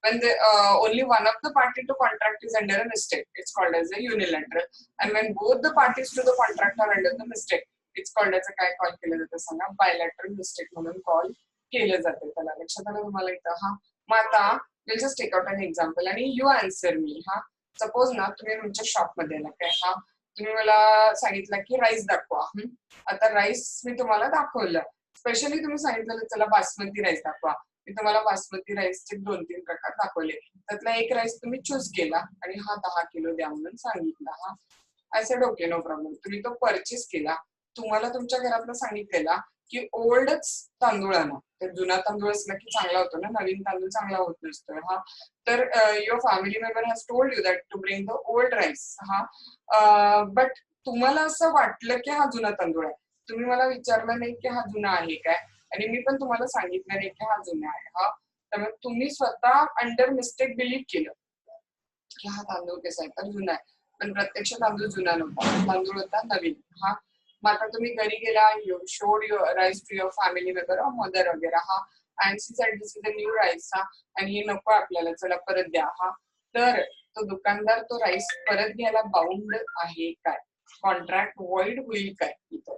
when only one of the party to contract is under a mistake, it's called as a unilateral. And when both the parties to the contract are under the mistake, it's called as a काय call केलं जातं सांगा, bilateral mistake म्हणून call केलं जाते. त्याला लक्षात आलं तुम्हाला इथं? हा मग आता we'll just take out an example आणि you answer me. हा सपोज ना तुम्ही तुमच्या शॉप मध्ये ना काय, हा तुम्ही मला सांगितलं की राईस दाखवा. आता राईस मी तुम्हाला दाखवलं, स्पेशली तुम्ही सांगितलं चला बासमती राईस दाखवा. मी तुम्हाला बासमती राईसचे 2-3 प्रकार दाखवले, त्यातला एक राईस तुम्ही चूज केला आणि हा 10 किलो द्या म्हणून सांगितला. हा I said okay no problem. तुम्ही तो परचेस केला. तुम्हाला तुमच्या घरातलं सांगितलेला की ओल्डच तांदूळ आणा, तर जुना तांदूळ असला की चांगला होतो ना, नवीन तांदूळ चांगला होत नसतो. हा तर your family member has told you that to bring the old rice. हा बट तुम्हाला असं वाटलं की हा जुना तांदूळ आहे, तुम्ही मला विचारलं नाही की हा जुना आहे काय, आणि मी पण तुम्हाला सांगितलं नाही की हा जुना आहे. हा त्यामुळे तुम्ही स्वतः अंडर मिस्टेक बिलीव्ह केलं की हा तांदूळ कसा आहे तर जुना आहे, पण प्रत्यक्ष तांदूळ जुना नव्हता, तांदूळ होता नवीन. हा मग आता तुम्ही घरी गेला, you showed your rice to your family member or mother वगैरे. हा and she said this is a new rice. हा आणि हे नको आपल्याला, चला परत द्या. हा तर तो दुकानदार तो राईस परत घ्यायला बाउंड आहे काय, कॉन्ट्रॅक्ट वॉइड होईल काय? इथं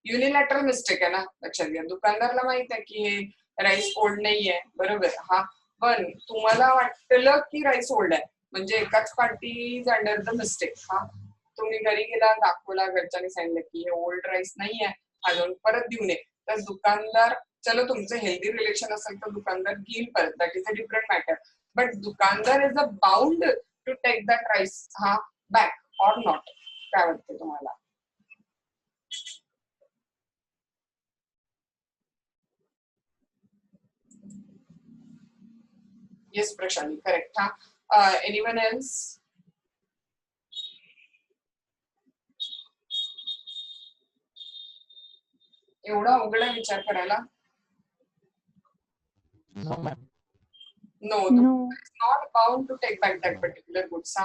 युनिलॅटरल मिस्टेक आहे ना, लक्षात घ्या. दुकानदारला माहित आहे की हे राईस ओल्ड नाहीये, बरोबर. हा पण तुम्हाला वाटलं की राईस ओल्ड आहे, म्हणजे एकाच पार्टी अंडर द मिस्टेक. हा तुम्ही घरी गेला, दाखवला, घरच्यांनी सांगितलं की हे ओल्ड राईस नाहीये, अजून परत देऊ नये. तर दुकानदार, चलो तुमचं हेल्दी रिलेशन असेल तर दुकानदार घेईल परत, that is a different matter. But दुकानदार is a bound to take that rice हा बॅक ऑर नॉट. काय वाटतं तुम्हाला? Yes, Prashali, correct. Anyone else? एवढा अवघड आहे विचार करायला? No, ma'am. No, is not bound to take back that particular goods.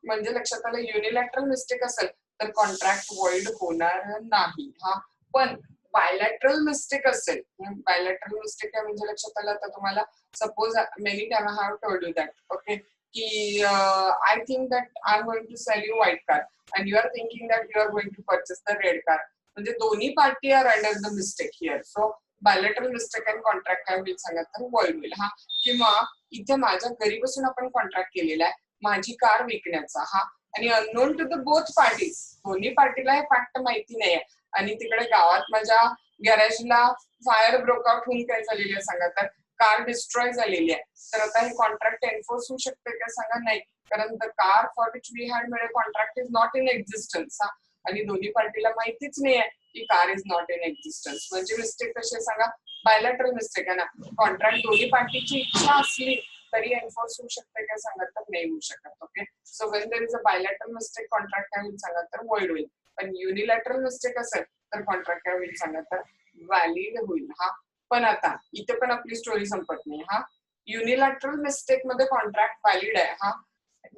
म्हणजे लक्षात आलं, युनिलॅटरल मिस्टेक असेल तर कॉन्ट्रॅक्ट वॉइड होणार नाही. हा पण बायलॅटरल मिस्टेक असेल, बायलॅटरल मिस्टेक आहे म्हणजे लक्षात आलं आता तुम्हाला. Suppose many time I have told you that okay की I think that I am going to sell you white car and you are thinking that you are going to purchase the red car, म्हणजे दोन्ही party are under the mistake here. So bilateral mistake and contract काय होईल सांगा तर void होईल. हा किंवा इथे माझ्या घरी बसून आपण कॉन्ट्रॅक्ट केलेला आहे माझी कार विकण्याचा. हा आणि unknown to the both parties, दोन्ही पार्टीला हे फॅक्ट माहिती नाहीये, आणि तिकडे गावात माझ्या गॅरेजला फायर ब्रोकआउट होऊन काय झालेली आहे सांगा तर कार डिस्ट्रॉय झालेली आहे. तर आता हे कॉन्ट्रॅक्ट एन्फोर्स होऊ शकते का सांगा? नाही, कारण the car for which we had made a contract is not in existence. आणि दोन्ही पार्टीला माहितीच नाहीये की car is not in existence. म्हणजे मिस्टेक कशी सांगा? बायलॅटरल मिस्टेक आहे ना. कॉन्ट्रॅक्ट दोन्ही पार्टीची इच्छा असली तरी एन्फोर्स होऊ शकते काय सांगा तर नाही होऊ शकत. Okay, so when there is a bilateral mistake contract काय होईल सांगा तर वॉइड होईल. पण युनिलॅटरल मिस्टेक असेल तर कॉन्ट्रॅक्ट काय होईल सांगा तर व्हॅलिड होईल. हा पण आता इथे पण आपली स्टोरी संपत नाही. हा युनिलॅटरल मिस्टेक मध्ये कॉन्ट्रॅक्ट व्हॅलिड आहे. हा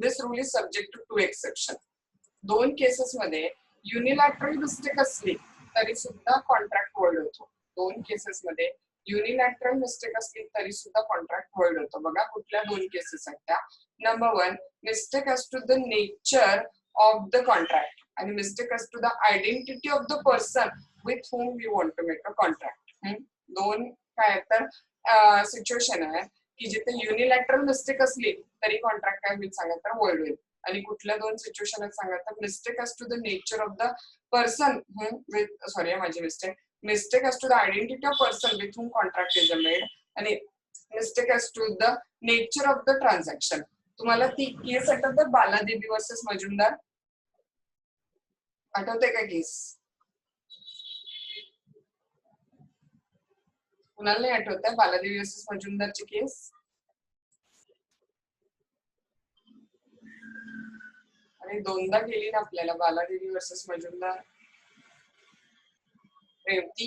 this rule is subject to exception. दोन केसेस मध्ये युनिलॅटरल मिस्टेक असली तरी सुद्धा कॉन्ट्रॅक्ट वॉइड होतो. दोन केसेस मध्ये युनिलॅटरल मिस्टेक असली तरी सुद्धा कॉन्ट्रॅक्ट वॉइड होतो. बघा कुठल्या दोन केसेस आहेत त्या. Number 1, mistake as to the nature of the contract आणि mistake as to the identity of the person with whom you want to make a contract. दोन काय तर सिच्युएशन आहे की जिथे युनिलॅटरल मिस्टेक असली तरी कॉन्ट्रॅक्ट काय होईल सांगा तर वॉइड होईल. आणि कुठल्या दोन सिच्युएशन आहेत सांगा तर mistake as to the nature of the person with, sorry माझी mistake, mistake as to the identity of person with whom contract is made आणि mistake as to the nature of the transaction. तुम्हाला ती केस आठवते Baladevi versus Majumdar? आठवते का केस? कुणाला नाही आठवत आहे बालादेवी वर्सेस मजुमदारची केस? आणि दोनदा गेली ना आपल्याला बालादेवी वर्सेस मजुमदार. रेवती,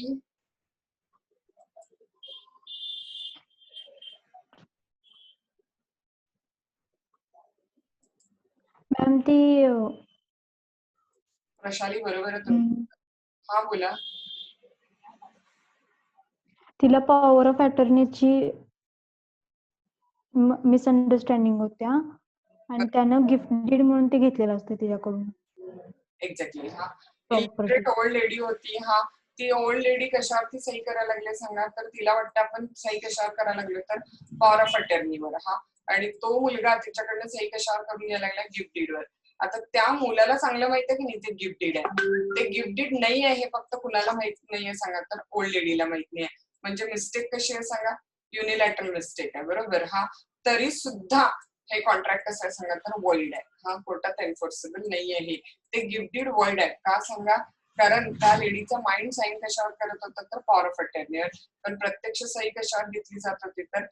मॅम ती प्रशाली बरोबर आहे तुम्ही. हा बोला. तिला पॉवर ऑफ अटर्नीची मिसअंडरस्टँडिंग होत्या आणि त्यानं गिफ्ट डीड म्हणून ते घेतलेलं असतं तिच्याकडून. एक्झॅक्टली. हा इलिटरेट ओल्ड लेडी होती. हा ती ओल्ड लेडी कशावरती सही करायला लागले सांगा, तर तिला वाटतं आपण सही कशावर करायला लागलो, तर पॉवर ऑफ अटर्नीवर. हा आणि तो मुलगा तिच्याकडनं सही कशावर करून घ्यायला लागला, गिफ्ट डीडवर. आता त्या मुलाला चांगलं माहिती आहे की नाही ते गिफ्ट डीड आहे. ते गिफ्ट डीड नाही आहे हे फक्त कुणाला माहित नाहीये सांगा, तर ओल्ड लेडीला माहित नाही. म्हणजे मिस्टेक कशी आहे सांगा, युनिलॅटरल मिस्टेक आहे. बरोबर. हा तरी सुद्धा हे कॉन्ट्रॅक्ट कसं आहे सांगा, तर वॉइड आहे. हा कोर्टात एन्फोर्सेबल नाही आहे. ते गिफ्ट डीड वॉइड आहे का सांगा, कारण त्या लेडीचा माइंड साईन कशावर करत होता, तर पॉवर ऑफ अटर्नीवर. पण प्रत्यक्ष सही कशावर घेतली जात होती, तर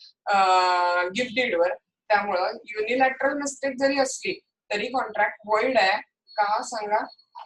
गिफ्ट डीडवर. त्यामुळं युनिलॅटरल मिस्टेक जरी असली तरी कॉन्ट्रॅक्ट वॉइड आहे का सांगा,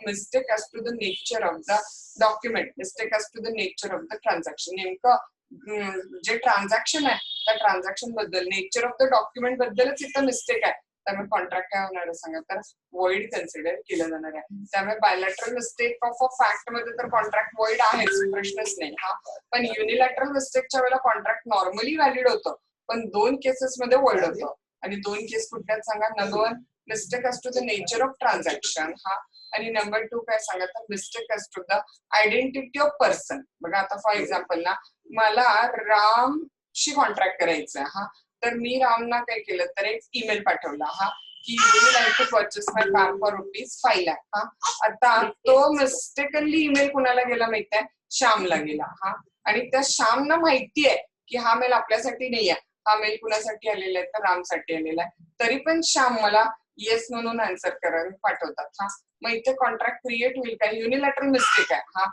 mistake as to the nature of the document, mistake as to the nature of the transaction. नेमकं जे ट्रान्झॅक्शन आहे त्या ट्रान्झॅक्शन बद्दल, नेचर ऑफ द डॉक्युमेंट बद्दलच इथं मिस्टेक आहे. त्यामुळे कॉन्ट्रॅक्ट काय होणार आहे सांगा, तर वॉइड कन्सिडर केलं जाणार आहे. त्यामुळे bilateral mistake of a fact मध्ये तर कॉन्ट्रॅक्ट वॉइड आहेच, प्रश्नच नाही. हा पण युनिलॅटरल मिस्टेकच्या वेळेला कॉन्ट्रॅक्ट नॉर्मली व्हॅलिड होतं, पण 2 केसेस मध्ये वॉइड होतं. आणि 2 केस कुठल्यात सांगा, number 1 mistake as to the nature of transaction. हा आणि नंबर 2 काय सांगा, तर mistake as to the identity of person. बघा आता फॉर एक्झाम्पल ना, मला रामशी कॉन्ट्रॅक्ट करायचं आहे. हा तर मी रामना काय केलं, तर एक ईमेल पाठवला. हा की you will like to purchase my car for ₹5 lakh. हा आता तो मिस्टेकली ईमेल कुणाला गेला माहिती आहे, श्यामला गेला. हा आणि त्या श्यामना माहिती आहे की हा मेल आपल्यासाठी नाही आहे, हा मेल कुणासाठी आलेला आहे, तर रामसाठी आलेला आहे. तरी पण श्याम मला येस म्हणून आन्सर करायला पाठवतात. हा मग इथे कॉन्ट्रॅक्ट क्रिएट होईल का, युनिलॅटरल मिस्टेक आहे. हा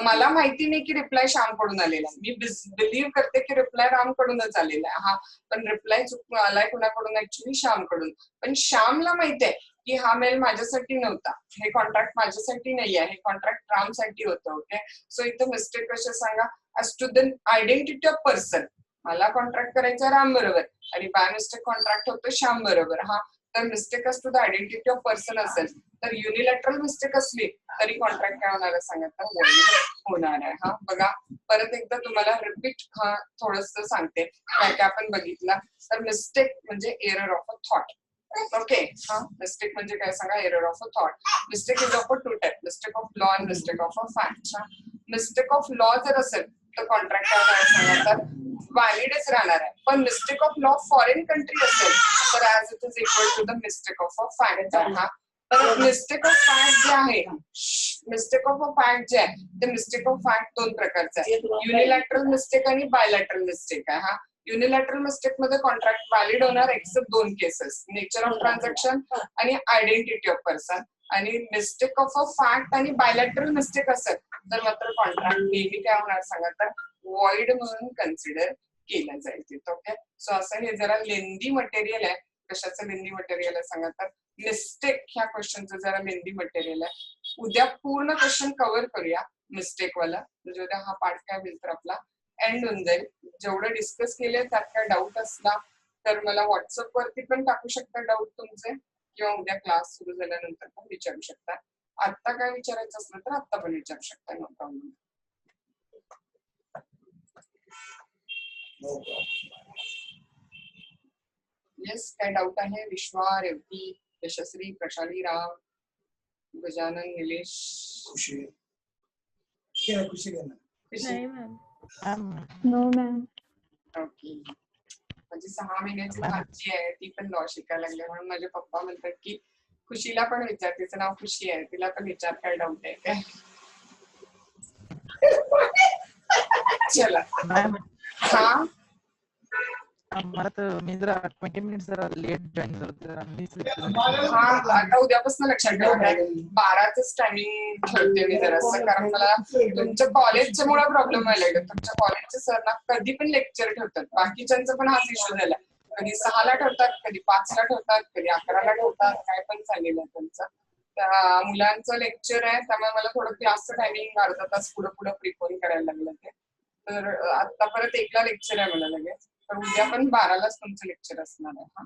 मला माहिती नाही की रिप्लाय श्यामकडून आलेला आहे, मी बिलीव्ह करते की रिप्लाय रामकडूनच आलेला आहे. हा पण रिप्लाय आलाय कुणाकडून, ऍक्च्युली श्यामकडून. पण श्यामला माहिती आहे की हा मेल माझ्यासाठी नव्हता, हे कॉन्ट्रॅक्ट माझ्यासाठी नाही आहे, हे कॉन्ट्रॅक्ट रामसाठी होतं. ओके, सो इथं मिस्टेक कशा सांगा, as to the identity of person. मला कॉन्ट्रॅक्ट करायचं राम बरोबर आणि बाय मिस्टेक कॉन्ट्रॅक्ट होतं श्याम बरोबर. हा तर mistake as to the identity of person असेल, तर युनिलॅटरल मिस्टेक असली तरी कॉन्ट्रॅक्ट काय होणार आहे सांगा, तर वॉइड होणार आहे. हा बघा परत एकदा तुम्हाला रिपीट थोडस सांगते काय काय आपण बघितलं. तर मिस्टेक म्हणजे error of a thought. Okay, हा मिस्टेक म्हणजे काय सांगा, error of a thought. Mistake is of a 2 type, mistake of law and mistake of a fact. Mistake of law जर असेल तर कॉन्ट्रॅक्ट काय होणार सांगा, तर व्हॅलिडच राहणार आहे. पण mistake of law foreign country असेल तर as it is equal to the mistake of a fact. हा तर मिस्टेक ऑफ फॅक्ट जे आहे, मिस्टेक ऑफ अ फॅक्ट जे आहे ते मिस्टेक ऑफ फॅक्ट 2 प्रकारचे आहे, युनिलॅटरल मिस्टेक आणि बायलॅटरल मिस्टेक आहे. हा युनिलॅटरल मिस्टेक मध्ये कॉन्ट्रॅक्ट व्हॅलिड होणार except 2 cases, nature of transaction आणि आयडेंटिटी ऑफ पर्सन. आणि मिस्टेक ऑफ अ फॅक्ट आणि बायलॅटरल मिस्टेक असेल तर मात्र कॉन्ट्रॅक्ट नेहमी काय होणार सांगा, तर वॉइड म्हणून कन्सिडर केलं जाईल तिथं. ओके, सो असं हे जरा लेंदी मटेरियल आहे. कशाचं लेंदी मटेरियल आहे सांगा, तर मिस्टेक ह्या क्वेश्चनचं जरा लेंदी मटेरियल आहे. उद्या पूर्ण क्वेश्चन कव्हर करूया मिस्टेक वाला, म्हणजे उद्या हा पार्ट काय होईल तर आपला एंड होऊन जाईल. जेवढं डिस्कस केले त्यात काय डाऊट असला तर मला व्हॉट्सअप वरती पण टाकू शकता डाऊट तुमचे, किंवा उद्या क्लास सुरू झाल्यानंतर पण विचारू शकता. आता काय विचारायचं असलं तर आता पण विचारू शकता, नो प्रॉब्लेम. येस, काय डाऊट आहे? Vishwa, Revati, Yashasvi, Prashali, Ram, Gajanan, Nilesh, Khushi. No ma'am. Okay, माझी 6 महिन्याची भाची आहे, ती पण लॉ शिकायला लागली. म्हणून माझे पप्पा म्हणतात की खुशीला पण विचार, तिचं नाव खुशी आहे, तिला पण विचार, काय डाऊट आहे काय. चला हा मला तर मी जरा 20 मिनिट्स जरा लेट जॉईन झालो. हा आता उद्यापासून लक्षात ठेवा, 12च टायमिंग ठेवते मी जरासं, कारण मला तुमच्या कॉलेजच्या मुळे प्रॉब्लेम व्हायला लागला. तुमच्या कॉलेजचे सर ना कधी पण लेक्चर ठेवतात, बाकीच्यांचा पण हाच इश्यू झाला. कधी 6ला ठेवतात, कधी 5ला ठेवतात, कधी 11ला ठेवतात, काय पण चाललेलं आहे त्यांचं. त्या मुलांचं लेक्चर आहे, त्यामुळे मला थोडं क्लासचं टायमिंग अर्धा तास पुढे प्रिपोन करायला लागलं ते. तर आता परत 1ला लेक्चर आहे मला लगेच, तर उद्या पण 12लाच तुमचं लेक्चर असणार आहे. हा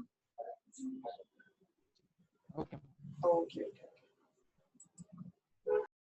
ओके ओके.